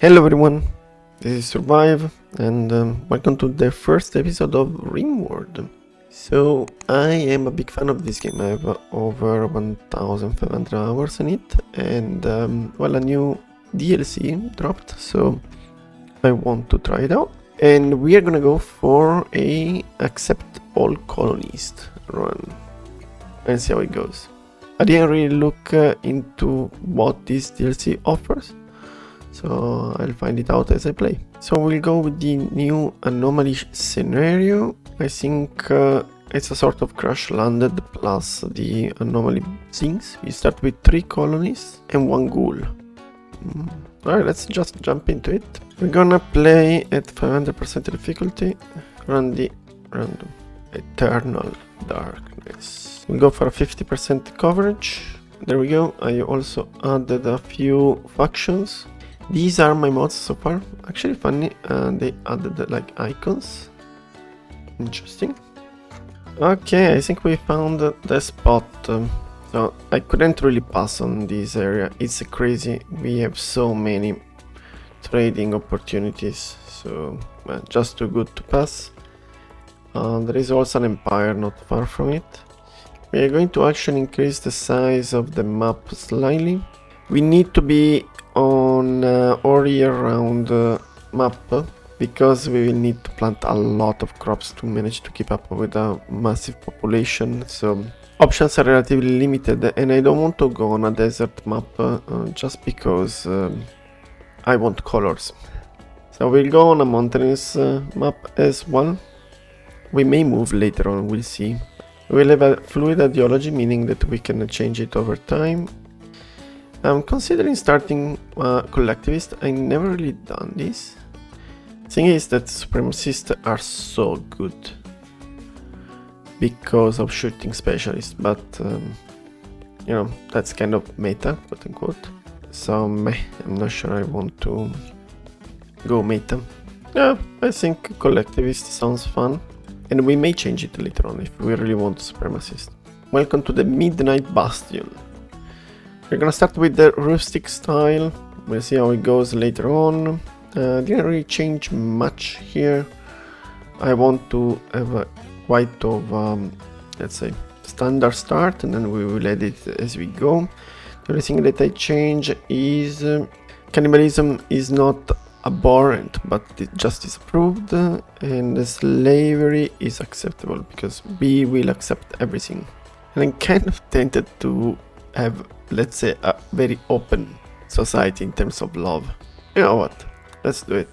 Hello everyone, this is Survive and welcome to the first episode of RimWorld. So I am a big fan of this game. I have over 1500 hours in it and well, a new DLC dropped, so I want to try it out. And we are gonna go for a accept all colonist run and see how it goes. I didn't really look into what this DLC offers, so I'll find it out as I play. So we'll go with the new Anomaly scenario. I think it's a sort of crash landed plus the Anomaly things. You start with 3 colonists and 1 ghoul. Alright, let's just jump into it. We're gonna play at 500% difficulty. Run the random eternal darkness. We'll go for a 50% coverage. There we go. I also added a few factions. These are my mods so far. Actually funny, they added like icons. Interesting. Okay, I think we found the spot. So I couldn't really pass on this area. It's crazy. We have so many trading opportunities. So just too good to pass. There is also an empire not far from it. We are going to actually increase the size of the map slightly. We need to be on all year round map because we will need to plant a lot of crops to manage to keep up with a massive population, so options are relatively limited, and I don't want to go on a desert map just because I want colors. So we'll go on a mountainous map as well. We may move later on, we'll see. We'll have a fluid ideology, meaning that we can change it over time. I'm considering starting collectivist. I never really done this. Thing is that supremacists are so good because of shooting specialists, but you know, that's kind of meta, quote unquote. So I'm not sure I want to go meta. Yeah, I think collectivist sounds fun, and we may change it later on if we really want supremacist. Welcome to the Midnight Bastion. We're gonna start with the rustic style. We'll see how it goes later on. Didn't really change much here. I want to have a quite of let's say standard start, and then we will edit as we go. The only thing that I change is cannibalism is not abhorrent, but it just is approved, and the slavery is acceptable because we will accept everything. And I'm kind of tempted to have, let's say, a very open society in terms of love. You know what? Let's do it.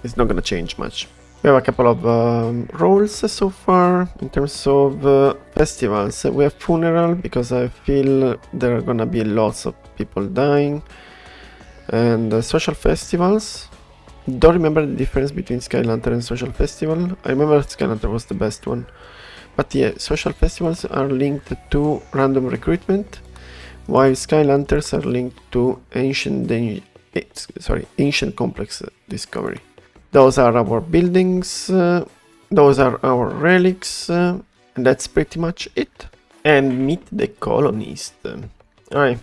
It's not gonna change much. We have a couple of roles so far. In terms of festivals, we have funeral because I feel there are gonna be lots of people dying. And social festivals. Don't remember the difference between Sky Lantern and social festival. I remember Sky Lantern was the best one. But yeah, social festivals are linked to random recruitment, while Sky Lanterns are linked to ancient complex discovery. Those are our buildings, those are our relics, and that's pretty much it. And meet the colonist. Alright,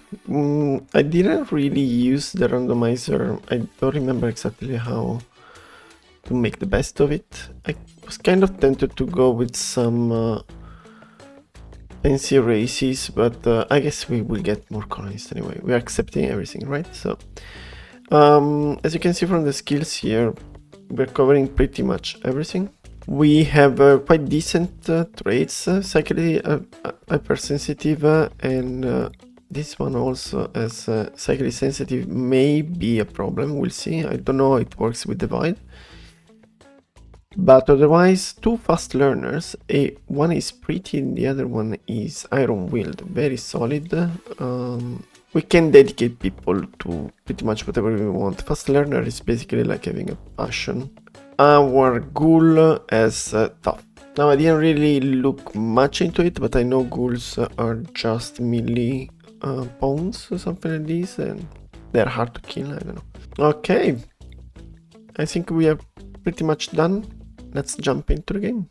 I didn't really use the randomizer. I don't remember exactly how to make the best of it. I was kind of tempted to go with some fancy races, but I guess we will get more colonists anyway. We are accepting everything, right? So as you can see from the skills here, we're covering pretty much everything. We have quite decent traits, psychically hypersensitive, and this one also as psychically sensitive may be a problem. We'll see. I don't know how it works with Divide. But otherwise, 2 fast learners. One is pretty and the other one is iron-willed. Very solid. We can dedicate people to pretty much whatever we want. Fast learner is basically like having a passion. Our ghoul as tough. Now I didn't really look much into it, but I know ghouls are just melee pawns or something like this, and they're hard to kill. I don't know. Okay, I think we are pretty much done. Let's jump into the game.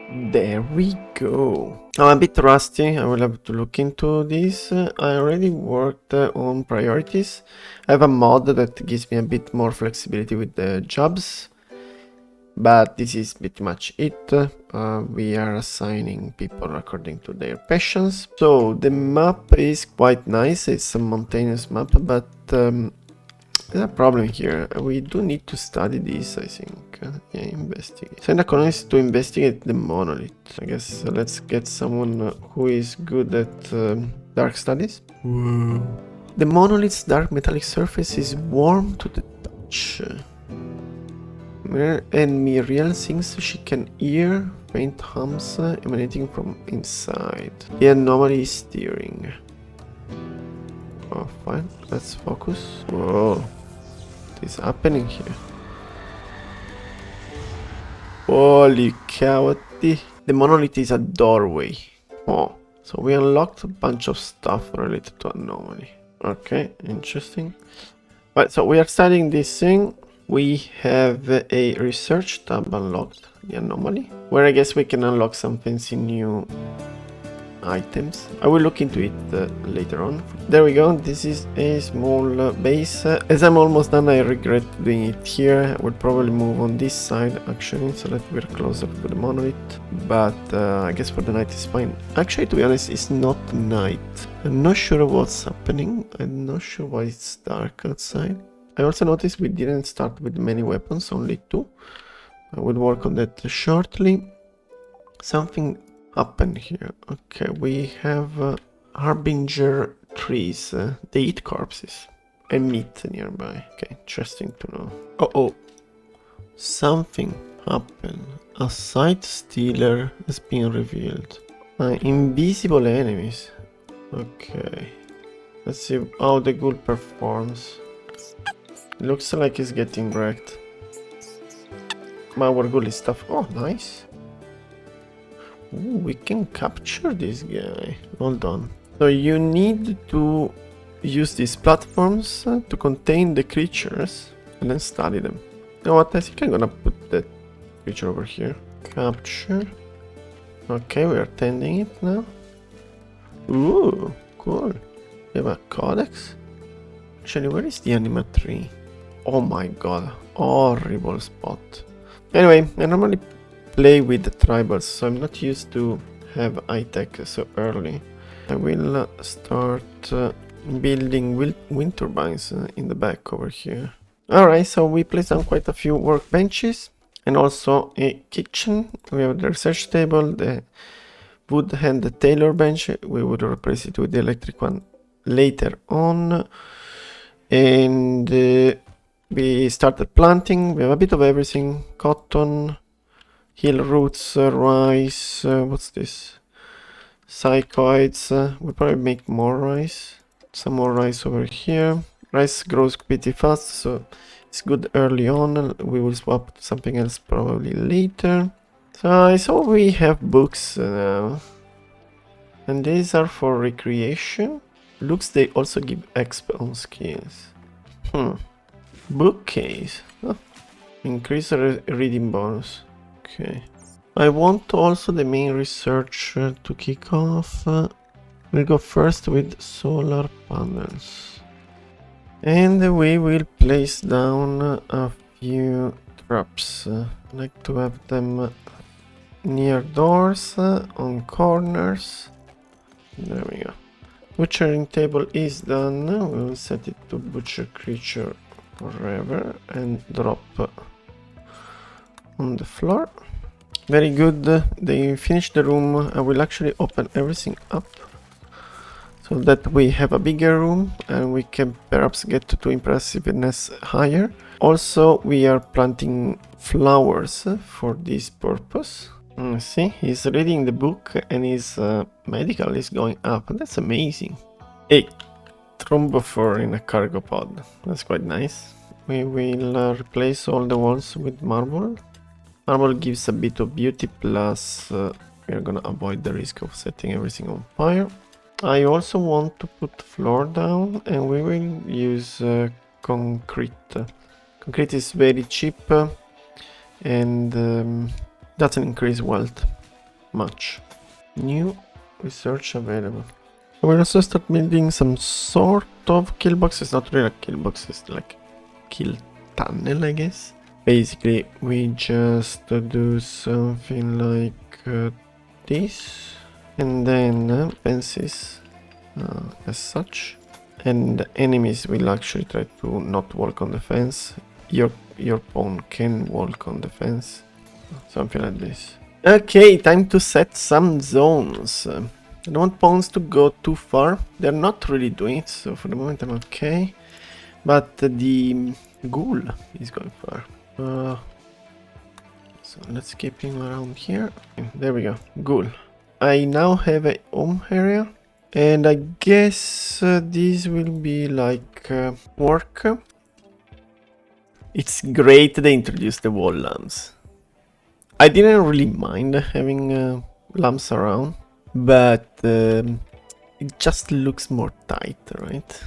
There we go. I'm a bit rusty, I will have to look into this. I already worked on priorities. I have a mod that gives me a bit more flexibility with the jobs. But this is pretty much it. We are assigning people according to their passions. So the map is quite nice. It's a mountainous map, but there's a problem here. We do need to study this, I think. Yeah, investigate. Send a colonist to investigate the monolith. I guess let's get someone who is good at dark studies. Whoa. The monolith's dark metallic surface is warm to the touch. And Miriel thinks she can hear faint hums emanating from inside. The anomaly is steering. Oh, fine. Let's focus. Whoa. What is happening here? Holy cow. The monolith is a doorway. Oh. So we unlocked a bunch of stuff related to anomaly. Okay, interesting. Right, so we are studying this thing. We have a research tab unlocked, the anomaly, where I guess we can unlock some fancy new items. I will look into it later on. There we go, this is a small base. As I'm almost done, I regret doing it here. I will probably move on this side actually, so that we're closer to the monolith. But I guess for the night is fine. Actually, to be honest, it's not night. I'm not sure what's happening. I'm not sure why it's dark outside. I also noticed we didn't start with many weapons, only 2. I will work on that shortly. Something happened here. Okay, we have harbinger trees. They eat corpses and meat nearby. Okay, interesting to know. Oh, something happened. A site stealer has been revealed. Invisible enemies. Okay, let's see how the ghoul performs. Looks like he's getting wrecked. Our ghoul is tough. Oh, nice. Ooh, we can capture this guy. Hold on. So you need to use these platforms to contain the creatures and then study them. You know what? I think I'm gonna put that creature over here. Capture. Okay, we are tending it now. Ooh, cool. We have a codex. Actually, where is the anima tree? Oh my god, horrible spot. Anyway, I normally play with the tribals, so I'm not used to have high tech so early. I will start building wind turbines in the back over here. Alright, so we placed down quite a few workbenches and also a kitchen. We have the research table, the wood and the tailor bench. We would replace it with the electric one later on. And we started planting. We have a bit of everything. Cotton, hill roots, rice, what's this? Psychoids. We'll probably make more rice. Some more rice over here. Rice grows pretty fast, so it's good early on. We will swap to something else probably later. So I saw we have books now. And these are for recreation. Looks they also give XP on skills. Bookcase. Oh. Increase reading bonus. Okay. I want also the main research to kick off. We'll go first with solar panels. And we will place down a few traps. I like to have them near doors, on corners. There we go. Butchering table is done. We will set it to butcher creature forever and drop on the floor. Very good. They finished the room. I will actually open everything up so that we have a bigger room and we can perhaps get to impressiveness higher. Also, we are planting flowers for this purpose. See, he's reading the book and his medical is going up. That's amazing. A thrombophore in a cargo pod. That's quite nice. We will replace all the walls with marble. Marble gives a bit of beauty, plus we are gonna avoid the risk of setting everything on fire. I also want to put floor down and we will use concrete. Concrete is very cheap and doesn't increase wealth. much. New research available. We'll also start building some sort of kill box. It's not really a kill box, it's like kill tunnel, I guess. Basically, we just do something like this, and then fences as such. And enemies will actually try to not walk on the fence. Your pawn can walk on the fence, something like this. Okay, time to set some zones. I don't want pawns to go too far. They're not really doing it, so for the moment I'm okay. But the ghoul is going far. So let's keep him around here. There we go, ghoul. I now have a home area, and I guess this will be like work. It's great they introduced the wall lamps. I didn't really mind having lamps around, but it just looks more tight, right?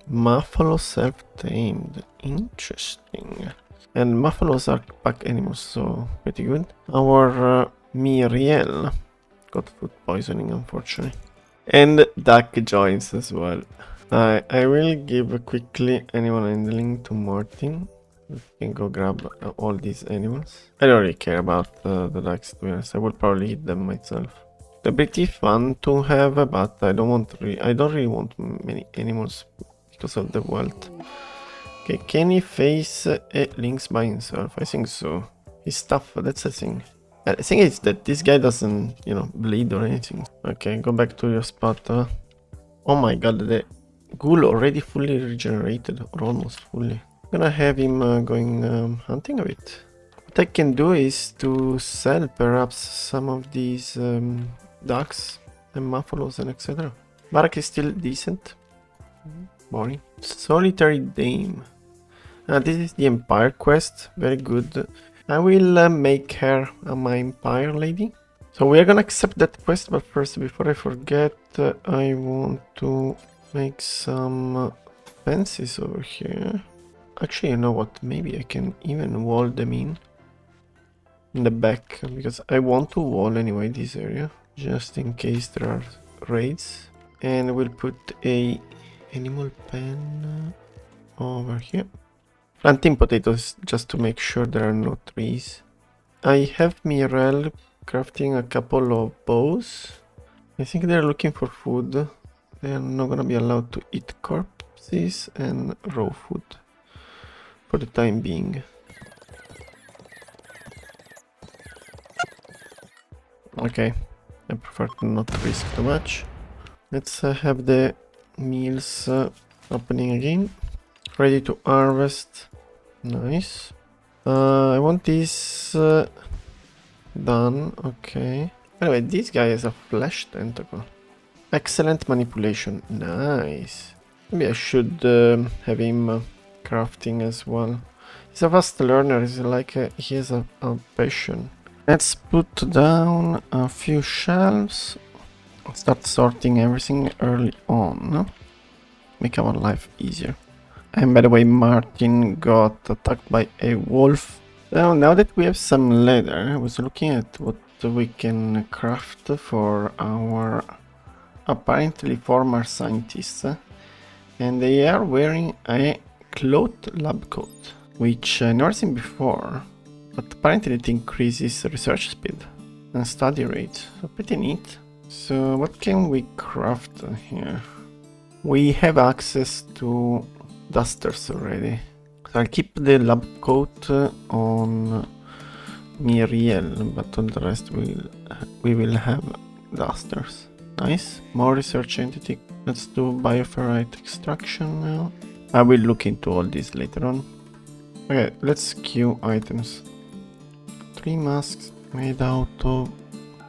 Muffalo self-tamed, interesting. And muffalos are pack animals, so pretty good. Our Miriel got food poisoning, unfortunately. And duck joins as well. I will give quickly animal handling to Martin. We can go grab all these animals. I don't really care about the ducks, to be honest. I will probably eat them myself. They're pretty fun to have, but I don't really want many animals because of the wealth. Okay, can he face Lynx by himself? I think so. He's tough, that's the thing. The thing is that this guy doesn't, you know, bleed or anything. Okay, go back to your spot. Oh my god, the ghoul already fully regenerated, or almost fully. I'm gonna have him going hunting a bit. What I can do is to sell perhaps some of these ducks and muffalos and etc. Barak is still decent. Boring. Solitary Dame. This is the Empire quest. Very good. I will make her my Empire lady. So we are gonna accept that quest, but first, before I forget, I want to make some fences over here. Actually, you know what? Maybe I can even wall them in the back, because I want to wall anyway this area, just in case there are raids. And we'll put a animal pen over here. Planting potatoes just to make sure there are no trees. I have Mirel crafting a couple of bows. I think they're looking for food. They are not gonna be allowed to eat corpses and raw food for the time being. Okay, I prefer to not risk too much. Let's have the meals opening again. Ready to harvest. Nice. I want this done. Okay. Anyway, this guy has a flesh tentacle. Excellent manipulation. Nice. Maybe I should have him crafting as well. He's a fast learner. He's like he has a passion. Let's put down a few shelves. Start sorting everything early on. Make our life easier. And by the way, Martin got attacked by a wolf. Now that we have some leather, I was looking at what we can craft for our apparently former scientists. And they are wearing a cloth lab coat, which I never seen before. But apparently it increases research speed and study rate. So pretty neat. So what can we craft here? We have access to dusters already. So I'll keep the lab coat on Miriel, but on the rest we will have dusters. Nice. More research entity. Let's do bioferrite extraction now. I will look into all this later on. Okay, let's queue items. 3 masks made out of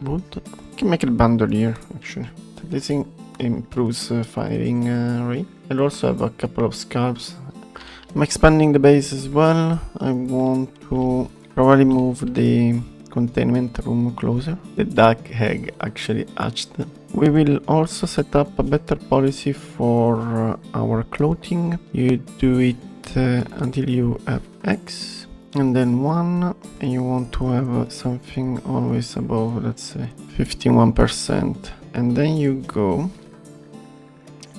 wood. I can make a bandolier actually. This thing improves firing rate. I'll also have a couple of scarves. I'm expanding the base as well. I want to probably move the containment room closer. The duck egg actually hatched. We will also set up a better policy for our clothing. You do it until you have X. and then 1, and you want to have something always above, let's say 51%, and then you go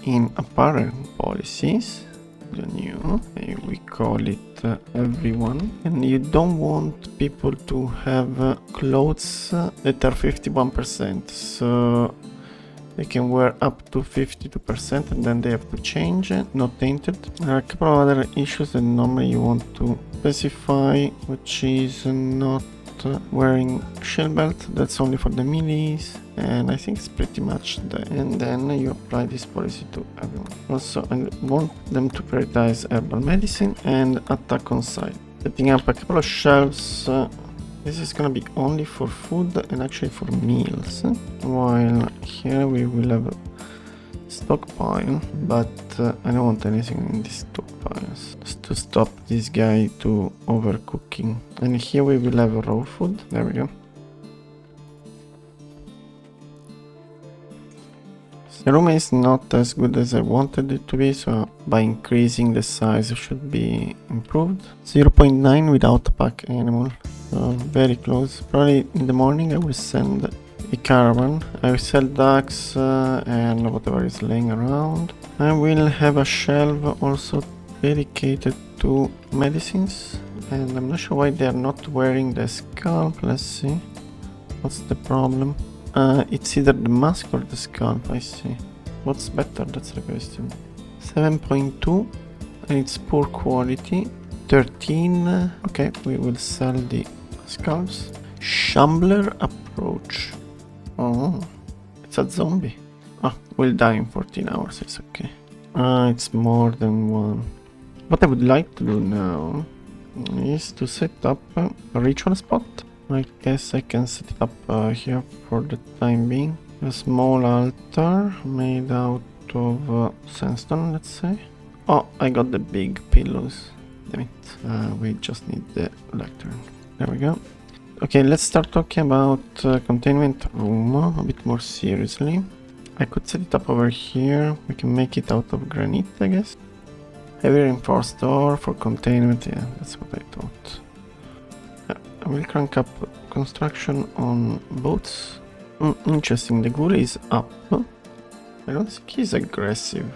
in apparent policies, the new, and we call it everyone, and you don't want people to have clothes that are 51%, so they can wear up to 52% and then they have to change it, not tainted. There are a couple of other issues that normally you want to specify, which is not wearing shield belt, that's only for the melees, and I think it's pretty much there. And then you apply this policy to everyone. Also, I want them to prioritize herbal medicine and attack on site. Setting up a couple of shelves. This is gonna be only for food and actually for meals, while here we will have a stockpile, but I don't want anything in these stockpiles, just to stop this guy to overcooking. And here we will have raw food, there we go. The room is not as good as I wanted it to be, so by increasing the size it should be improved. 0.9 without a pack animal, so very close. Probably in the morning I will send a caravan. I will sell ducks and whatever is laying around. I will have a shelf also dedicated to medicines, and I'm not sure why they are not wearing the scalp. Let's see, what's the problem? It's either the mask or the scalp, I see. What's better? That's the question. 7.2, and it's poor quality. 13, okay, we will sell the scalps. Shambler approach. Oh, it's a zombie. Ah, we'll die in 14 hours, it's okay. It's more than one. What I would like to do now is to set up a ritual spot. I guess I can set it up here for the time being. A small altar made out of sandstone, let's say. Oh, I got the big pillows. Damn it. We just need the lectern. There we go. Okay, let's start talking about containment room a bit more seriously. I could set it up over here. We can make it out of granite, I guess. Heavy reinforced door for containment. Yeah, that's what I thought. I will crank up construction on boats. Interesting, the ghoul is up. I don't think he's aggressive.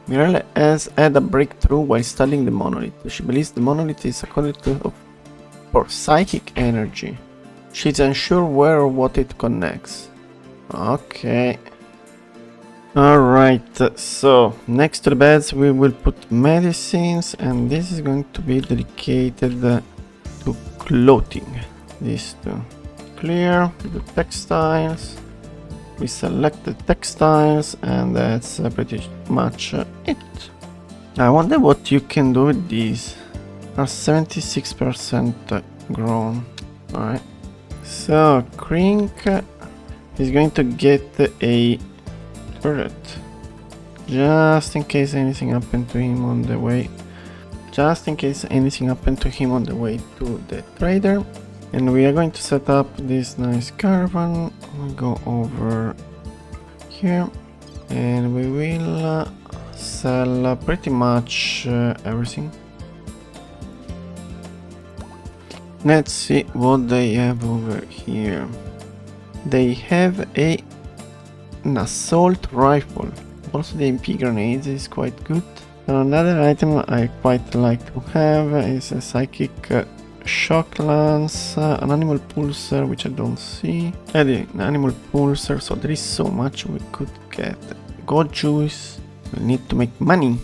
Mirelle has had a breakthrough while studying the monolith. She believes the monolith is a conduit for psychic energy. She's unsure where or what it connects. Okay. Alright, so next to the beds we will put medicines, and this is going to be dedicated to clothing. These two. Clear the textiles. We select the textiles, and that's pretty much it. I wonder what you can do with these. Are 76% grown. Alright. So Krink is going to get a turret. Just in case anything happened to him on the way. Just in case anything happened to him on the way to the trader. And we are going to set up this nice caravan. We'll go over here and we will sell pretty much everything. Let's see what they have over here. They have an assault rifle. Also the MP grenades is quite good. Another item I quite like to have is a psychic shock lance, an animal pulsar, which I don't see. An animal pulsar, so there is so much we could get. God juice, we need to make money.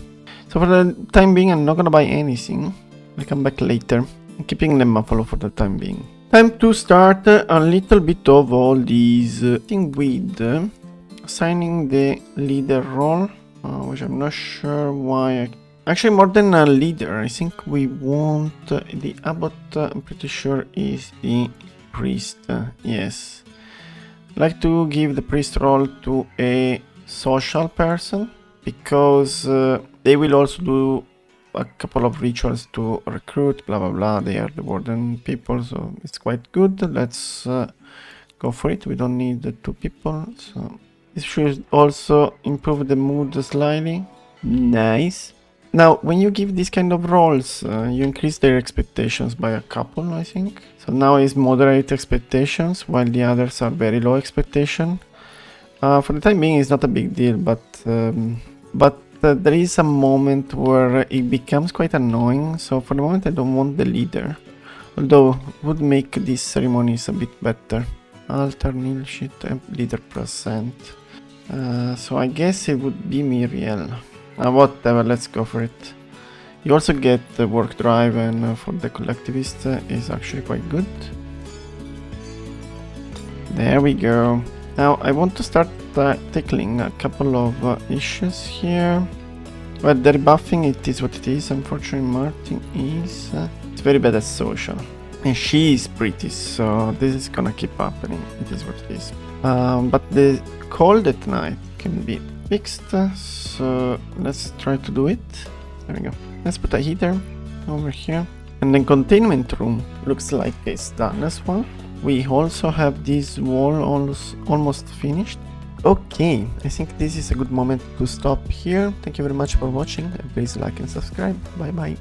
So for the time being I'm not gonna buy anything. I'll come back later. I'm keeping the buffalo for the time being. Time to start a little bit of all these thing with assigning the leader role, which I'm not sure why. Actually, more than a leader, I think we want the abbot. I'm pretty sure is the priest. Yes, I'd like to give the priest role to a social person because they will also do a couple of rituals to recruit. Blah blah blah. They are the warden people, so it's quite good. Let's go for it. We don't need the 2 people, so this should also improve the mood slightly. Nice. Now, when you give these kind of roles, you increase their expectations by a couple, I think. So now is moderate expectations, while the others are very low expectation. For the time being, it's not a big deal, but there is a moment where it becomes quite annoying. So for the moment, I don't want the leader. Although, it would make these ceremonies a bit better. Altar, nil sheet, leader present. So I guess it would be Miriel. Whatever, let's go for it. You also get the work drive, and for the collectivist is actually quite good. There we go. Now I want to start tackling a couple of issues here. Well, the rebuffing, it is what it is. Unfortunately, Martin is it's very bad at social. And she is pretty, so this is gonna keep happening. It is what it is. But the cold at night can be fixed, so let's try to do it. There we go. Let's put a heater over here. And then containment room looks like it's done as well. We also have this wall almost finished. Okay, I think this is a good moment to stop here. Thank you very much for watching, and please like and subscribe. Bye bye.